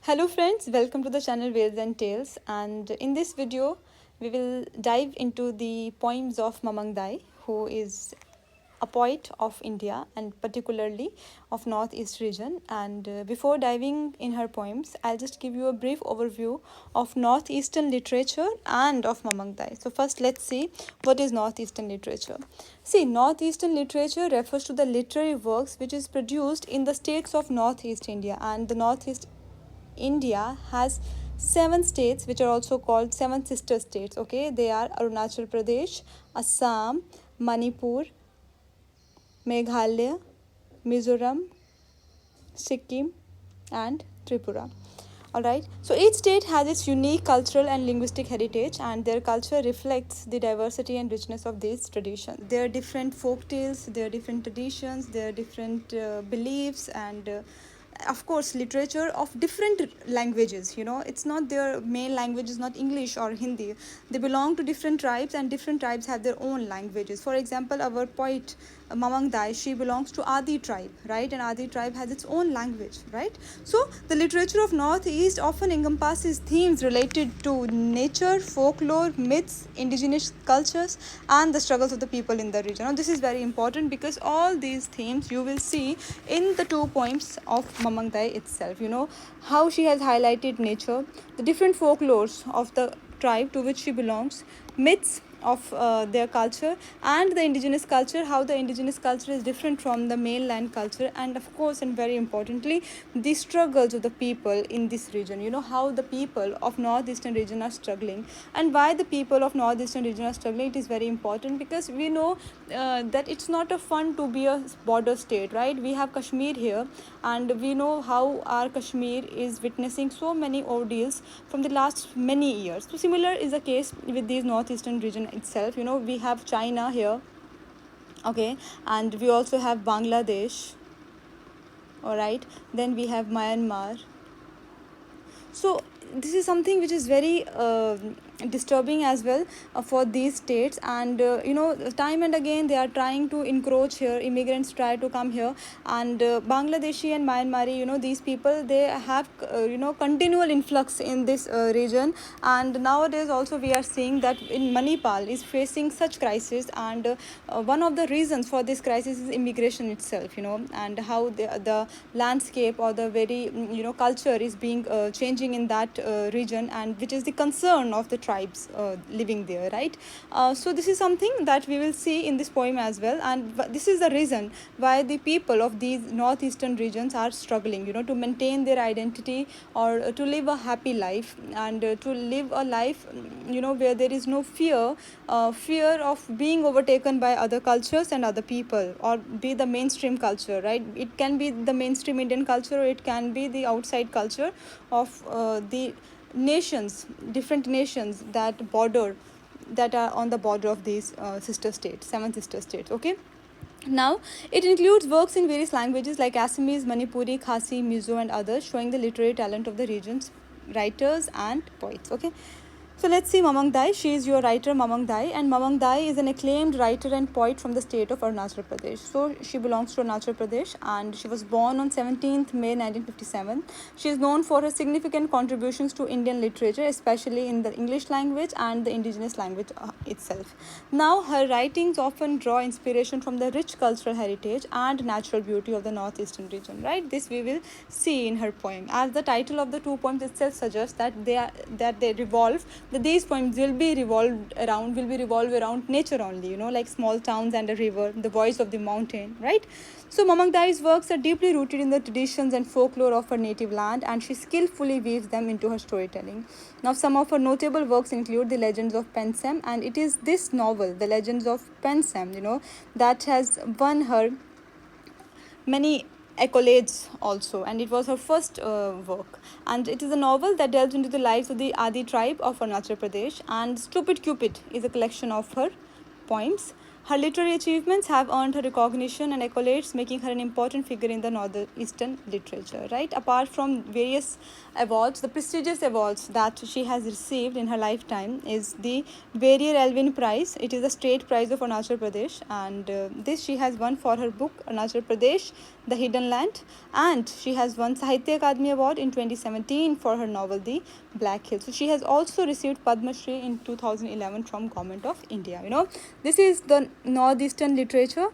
Hello friends, welcome to the channel Vales&Tales, and in this video we will dive into the poems of Mamang, who is a poet of India and particularly of Northeast region. And before diving in her poems, I'll just give you a brief overview of Northeastern literature and of Mamang. So first let's see what is Northeastern literature. See, Northeastern literature refers to the literary works which is produced in the states of Northeast India, and the Northeast India has 7 states which are also called seven sister states. Okay, they are Arunachal Pradesh, Assam, Manipur, Meghalaya, Mizoram, Sikkim, and Tripura. Alright, so each state has its unique cultural and linguistic heritage, and their culture reflects the diversity and richness of these traditions. There are different folk tales, there are different traditions, there are different beliefs, and of course literature of different languages. It's not their main language is not English or Hindi. They belong to different tribes, and different tribes have their own languages. For example, our poet Mamang, she belongs to Adi tribe, right? And Adi tribe has its own language, right? So the literature of Northeast often encompasses themes related to nature, folklore, myths, indigenous cultures, and the struggles of the people in the region. Now, this is very important because all these themes you will see in the two poems of Mamang itself. How she has highlighted nature, the different folklores of the tribe to which she belongs, myths of their culture, and the indigenous culture, how the indigenous culture is different from the mainland culture, and of course, and very importantly, the struggles of the people in this region. How the people of Northeastern region are struggling, and why the people of Northeastern region are struggling. It is very important because we know that it's not a fun to be a border state, right? We have Kashmir here, and we know how our Kashmir is witnessing so many ordeals from the last many years. So similar is the case with these Northeastern region itself. We have China here, okay, and we also have Bangladesh, all right, then we have Myanmar. So this is something which is very disturbing as well for these states, and time and again they are trying to encroach here. Immigrants try to come here, and Bangladeshi and Myanmari, these people, they have continual influx in this region. And nowadays also we are seeing that in Manipal is facing such crisis, and one of the reasons for this crisis is immigration itself, and how the landscape or the very culture is being changing in that region, and which is the concern of the tribes living there, right? So this is something that we will see in this poem as well, and this is the reason why the people of these northeastern regions are struggling, to maintain their identity, or to live a happy life, and to live a life where there is no fear of being overtaken by other cultures and other people, or be the mainstream culture, right? It can be the mainstream Indian culture, or it can be the outside culture of the nations, different nations that are on the border of these sister states, seven sister states. Okay, now it includes works in various languages like Assamese, Manipuri, Khasi, Mizo, and others, showing the literary talent of the region's writers and poets. Okay, so let's see Mamang. She is your writer, Mamang, and Mamang is an acclaimed writer and poet from the state of Arunachal Pradesh. So she belongs to Arunachal Pradesh, and she was born on 17th May 1957. She is known for her significant contributions to Indian literature, especially in the English language and the indigenous language itself. Now, her writings often draw inspiration from the rich cultural heritage and natural beauty of the northeastern region, right? This we will see in her poem. As the title of the two poems itself suggests, that they revolve, that these poems will be revolved around nature only, like small towns and a river, the voice of the mountain, right? So Mamang works are deeply rooted in the traditions and folklore of her native land, and she skillfully weaves them into her storytelling. Now, some of her notable works include The Legends of Pensem, and it is this novel, The Legends of Pensem, that has won her many accolades also, and it was her first work, and it is a novel that delves into the lives of the Adi tribe of Arunachal Pradesh. And Stupid Cupid is a collection of her poems. Her literary achievements have earned her recognition and accolades, making her an important figure in the northeastern literature, right? Apart from various awards, the prestigious awards that she has received in her lifetime is the Barrier Elvin Prize. It is the state prize of Arunachal Pradesh, and this she has won for her book Arunachal Pradesh, The Hidden Land, and she has won Sahitya Akademi Award in 2017 for her novel The Black Hill. So she has also received Padma Shri in 2011 from Government of India. This is the northeastern literature,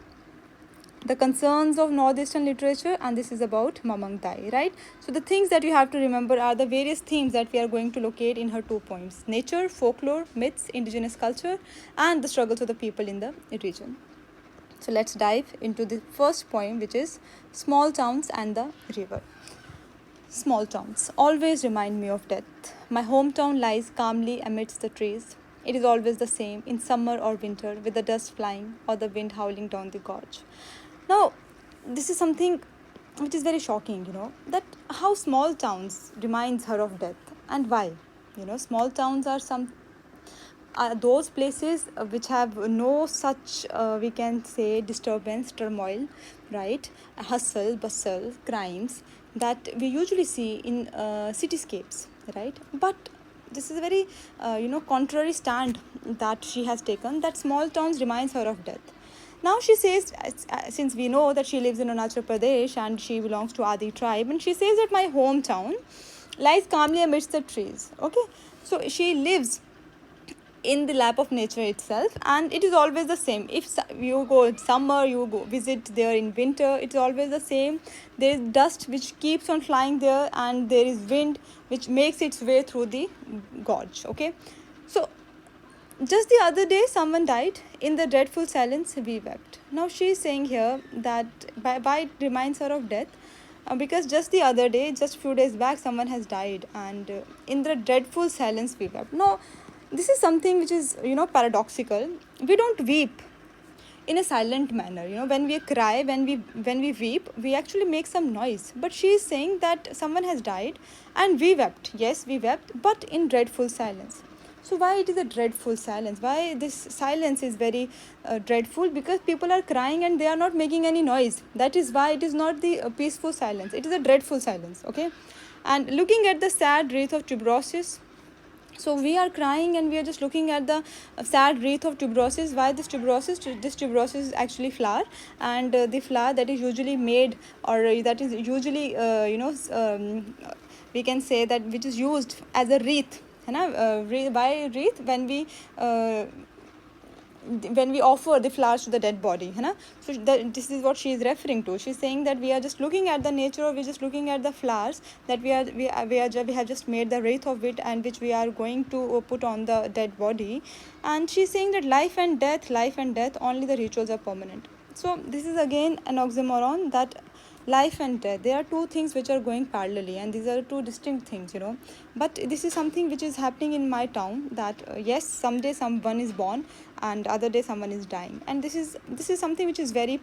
the concerns of northeastern literature, and this is about Mamang Dai, right? So the things that you have to remember are the various themes that we are going to locate in her 2 poems: nature, folklore, myths, indigenous culture, and the struggles of the people in the region. So let's dive into the first poem, which is Small Towns and the River. Small towns always remind me of death. My hometown lies calmly amidst the trees. It is always the same in summer or winter, with the dust flying or the wind howling down the gorge. Now, this is something which is very shocking, that how small towns reminds her of death, and why. Small towns are those places which have no such, we can say, disturbance, turmoil, right? Hustle, bustle, crimes that we usually see in cityscapes, right? But this is a very, contrary stand that she has taken, that small towns reminds her of death. Now she says, since we know that she lives in Arunachal Pradesh and she belongs to Adi tribe, and she says that my hometown lies calmly amidst the trees. Okay, so she lives in the lap of nature itself, and it is always the same. If you go in summer, you go visit there in winter, it's always the same. There is dust which keeps on flying there, and there is wind which makes its way through the gorge. Okay, so just the other day someone died. In the dreadful silence we wept. Now she is saying here that by it reminds her of death, because just the other day, just few days back, someone has died, and in the dreadful silence we wept. Now this is something which is, paradoxical. We don't weep in a silent manner. When we cry, when we weep, we actually make some noise. But she is saying that someone has died and we wept. Yes, we wept, but in dreadful silence. So why it is a dreadful silence? Why this silence is very dreadful? Because people are crying and they are not making any noise. That is why it is not the peaceful silence. It is a dreadful silence. Okay, and looking at the sad wreath of tuberoses. So we are crying and we are just looking at the sad wreath of tuberoses. Why this tuberoses? This tuberoses is actually flower, and the flower that is usually made, or that is usually, we can say that which is used as a wreath. Why wreath? When we offer the flowers to the dead body, so this is what she is referring to. She's saying that we are just looking at the nature, or we're just looking at the flowers that we have just made the wreath of it, and which we are going to put on the dead body. And she's saying that life and death, only the rituals are permanent. So this is again an oxymoron, that life and death, there are two things which are going parallelly, and these are two distinct things. But this is something which is happening in my town, that yes, someday someone is born and other day someone is dying, and this is something which is very,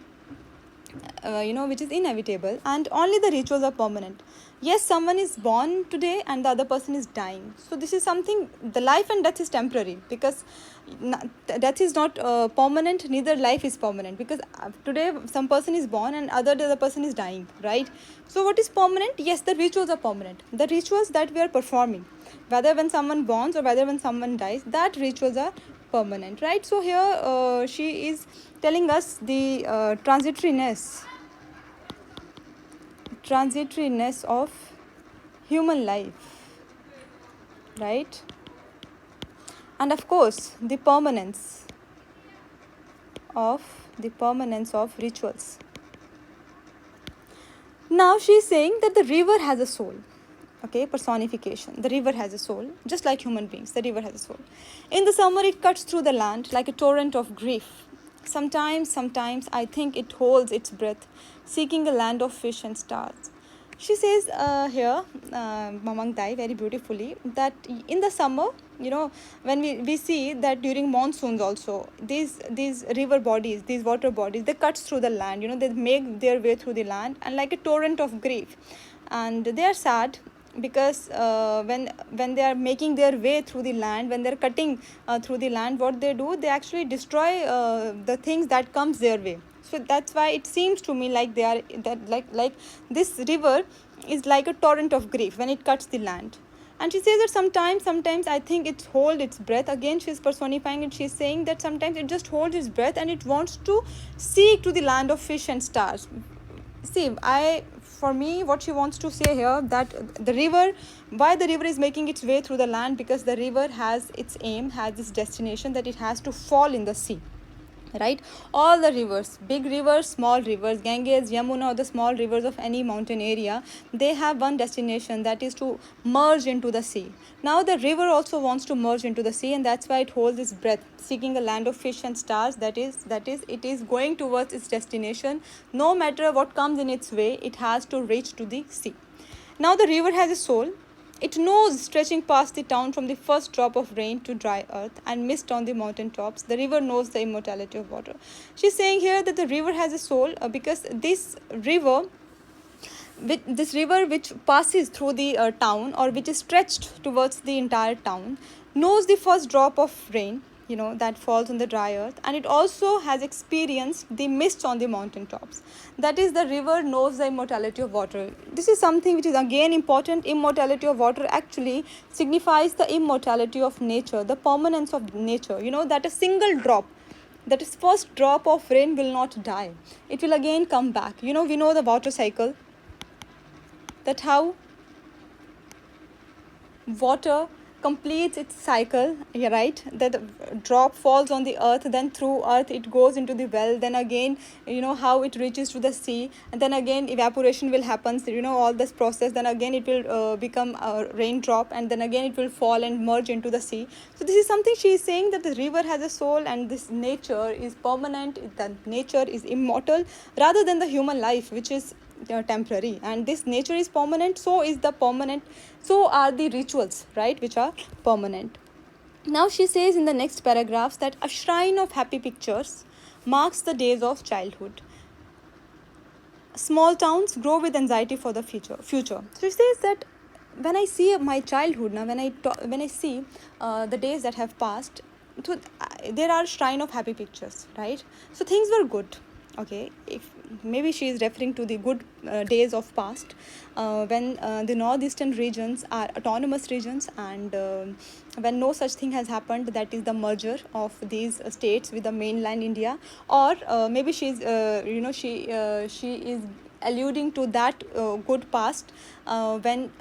which is inevitable, and only the rituals are permanent. Yes, someone is born today and the other person is dying. So this is something, the life and death is temporary, because death is not permanent, neither life is permanent, because today some person is born and other day the person is dying, right? So what is permanent? Yes, the rituals are permanent. The rituals that we are performing, whether when someone borns or whether when someone dies, that rituals are permanent, right? So here she is telling us the transitoriness of human life, right? And of course the permanence of rituals. Now she is saying that the river has a soul. Okay, personification. The river has a soul, just like human beings. The river has a soul. In the summer, it cuts through the land like a torrent of grief. Sometimes I think it holds its breath, seeking a land of fish and stars. She says here, Mamang Dai, very beautifully, that in the summer, when we see that during monsoons also, these river bodies, these water bodies, they cut through the land. They make their way through the land, and like a torrent of grief, and they are sad. because when they are making their way through the land, when they're cutting through the land, what they do, they actually destroy the things that comes their way. So that's why it seems to me like they are that like this river is like a torrent of grief when it cuts the land. And she says that sometimes I think it holds its breath. Again, she's personifying it. She's saying that sometimes it just holds its breath and it wants to seek to the land of fish and stars. See, for me, what she wants to say here, that the river, why the river is making its way through the land, because the river has its aim, has its destination, that it has to fall in the sea, right? All the rivers, big rivers, small rivers, Ganges, Yamuna, or the small rivers of any mountain area, they have one destination, that is to merge into the sea. Now the river also wants to merge into the sea, and that's why it holds its breath, seeking a land of fish and stars. That is it is going towards its destination. No matter what comes in its way, it has to reach to the sea. Now the river has a soul. It knows, stretching past the town from the first drop of rain to dry earth and mist on the mountain tops, the river knows the immortality of water. She's saying here that the river has a soul, because this river which passes through the town, or which is stretched towards the entire town, knows the first drop of rain, that falls on the dry earth, and it also has experienced the mists on the mountain tops. That is, the river knows the immortality of water. This is something which is again important. Immortality of water actually signifies the immortality of nature, the permanence of nature, that a single drop, that is first drop of rain, will not die. It will again come back. We know the water cycle, that how water completes its cycle, right? That drop falls on the earth, then through earth it goes into the well, then again how it reaches to the sea, and then again evaporation will happen, so, all this process, then again it will become a raindrop, and then again it will fall and merge into the sea. So this is something she is saying, that the river has a soul, and this nature is permanent, that nature is immortal, rather than the human life, which is temporary. And this nature is permanent, so are the rituals, right, which are permanent. Now she says in the next paragraphs that a shrine of happy pictures marks the days of childhood. Small towns grow with anxiety for the future. So she says that when I see my childhood, now when I see the days that have passed, there are shrine of happy pictures, right? So things were good. Okay, if maybe she is referring to the good days of past, when the northeastern regions are autonomous regions, and when no such thing has happened, that is the merger of these states with the mainland India. Or maybe she is alluding to that good past, when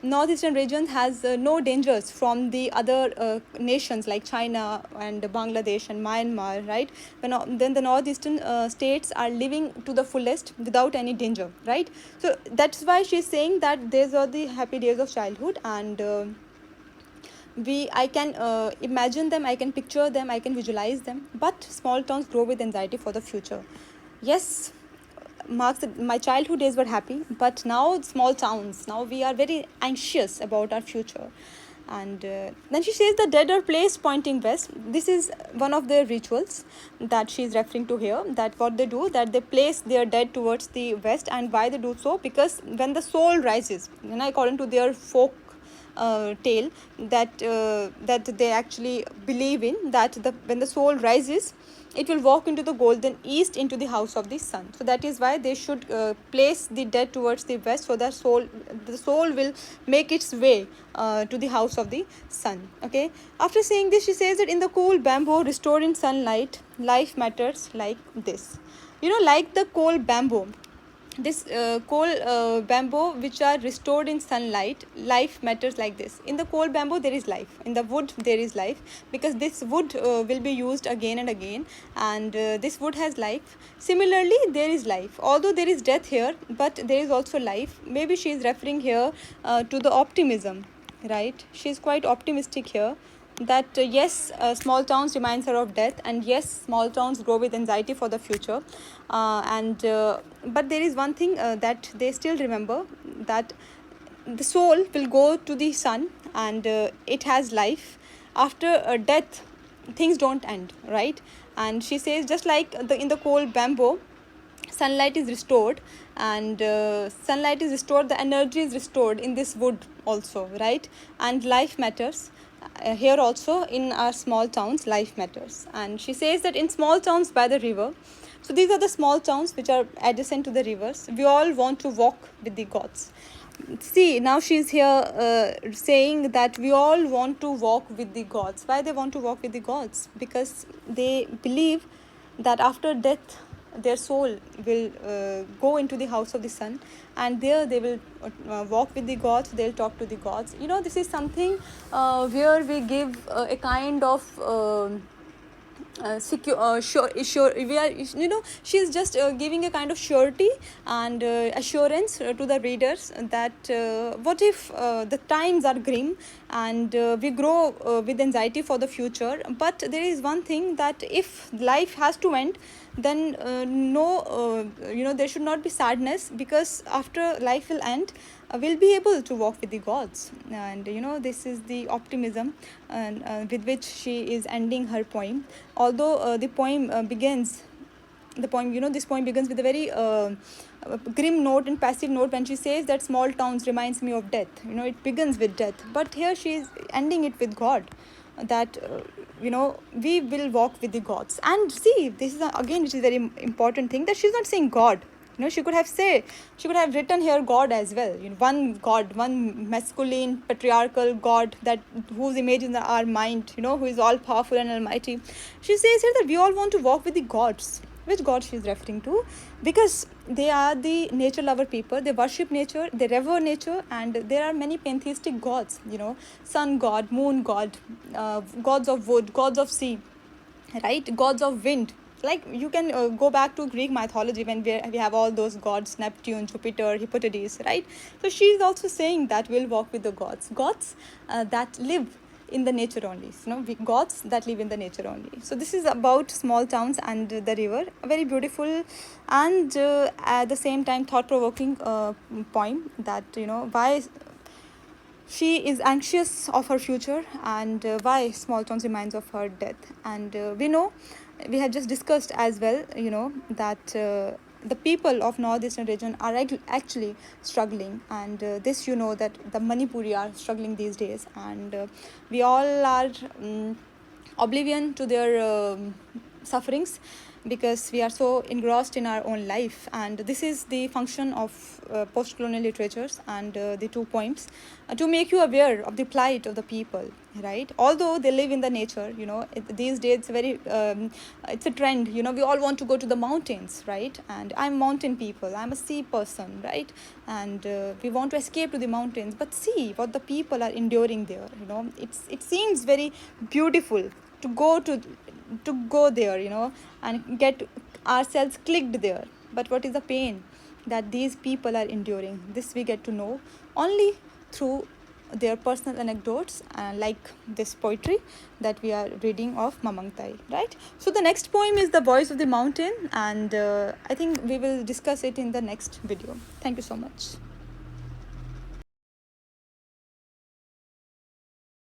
northeastern region has no dangers from the other nations like China and Bangladesh and Myanmar, right? Then the northeastern states are living to the fullest without any danger, right? So that's why she's saying that these are the happy days of childhood, and I can imagine them, I can picture them, I can visualize them. But small towns grow with anxiety for the future. Yes, my childhood days were happy, but now small towns, now we are very anxious about our future. And then she says the dead are placed pointing west. This is one of their rituals that she is referring to here, that what they do, that they place their dead towards the west. And why they do so? Because when the soul rises, according to their folk tale, that they actually believe in, that when the soul rises, it will walk into the golden east, into the house of the sun. So that is why they should place the dead towards the west, so that the soul will make its way to the house of the sun. Okay, after saying this, she says that in the cool bamboo restored in sunlight, life matters like this. Like the cold bamboo, this coal bamboo which are restored in sunlight, life matters like this. In the coal bamboo there is life, in the wood there is life, because this wood will be used again and again, and this wood has life. Similarly, there is life, although there is death here, but there is also life. Maybe she is referring here to the optimism, right? She is quite optimistic here, that yes, small towns reminds her of death, and yes, small towns grow with anxiety for the future, but there is one thing that they still remember, that the soul will go to the sun, and it has life. After death, things don't end, right? And she says, just like in the cold bamboo, sunlight is restored, and sunlight is restored, the energy is restored in this wood also, right? And life matters. Here also in our small towns, life matters. And she says that in small towns by the river, so these are the small towns which are adjacent to the rivers, we all want to walk with the gods. See, now she's here saying that we all want to walk with the gods. Why they want to walk with the gods? Because they believe that after death their soul will go into the house of the sun, and there they will walk with the gods, they'll talk to the gods. This is something where we give a kind of sure we are, she's just giving a kind of surety and assurance to the readers that what if the times are grim and we grow with anxiety for the future, but there is one thing, that if life has to end, then no there should not be sadness, because after life will end, we'll be able to walk with the gods. And this is the optimism with which she is ending her poem. Although the poem begins this poem begins with a very grim note and passive note, when she says that small towns reminds me of death. It begins with death, but here she is ending it with God, that we will walk with the gods. And see, this is again, which is very important thing, that she's not saying God. She could have written here God as well. One God, one masculine patriarchal God, that whose image is in our mind, who is all powerful and almighty. She says here that we all want to walk with the gods. Which God she is referring to? Because they are the nature lover people. They worship nature, they revere nature, and there are many pantheistic gods. Sun God, moon God, gods of wood, gods of sea, right? Gods of wind. Like, you can go back to Greek mythology, when we have all those gods, Neptune, Jupiter, Hippocrates, right? So she is also saying that we'll walk with the gods that live in the nature only. Gods that live in the nature only. So this is about small towns and the river. A very beautiful and at the same time thought-provoking poem, that why she is anxious of her future, and why small towns reminds of her death. And we have just discussed as well, that the people of northeastern region are actually struggling, and this, that the Manipuri are struggling these days, and we all are oblivion to their sufferings, because we are so engrossed in our own life. And this is the function of post-colonial literatures and the two poems, to make you aware of the plight of the people, right? Although they live in the nature, these days it's very it's a trend, we all want to go to the mountains, right? And I'm mountain people, I'm a sea person, right? And we want to escape to the mountains, but see what the people are enduring there. It seems very beautiful to go there, and get ourselves clicked there. But what is the pain that these people are enduring? This we get to know only through their personal anecdotes, like this poetry that we are reading of Mamang, right? So the next poem is The Voice of the Mountain, and I think we will discuss it in the next video. Thank you so much.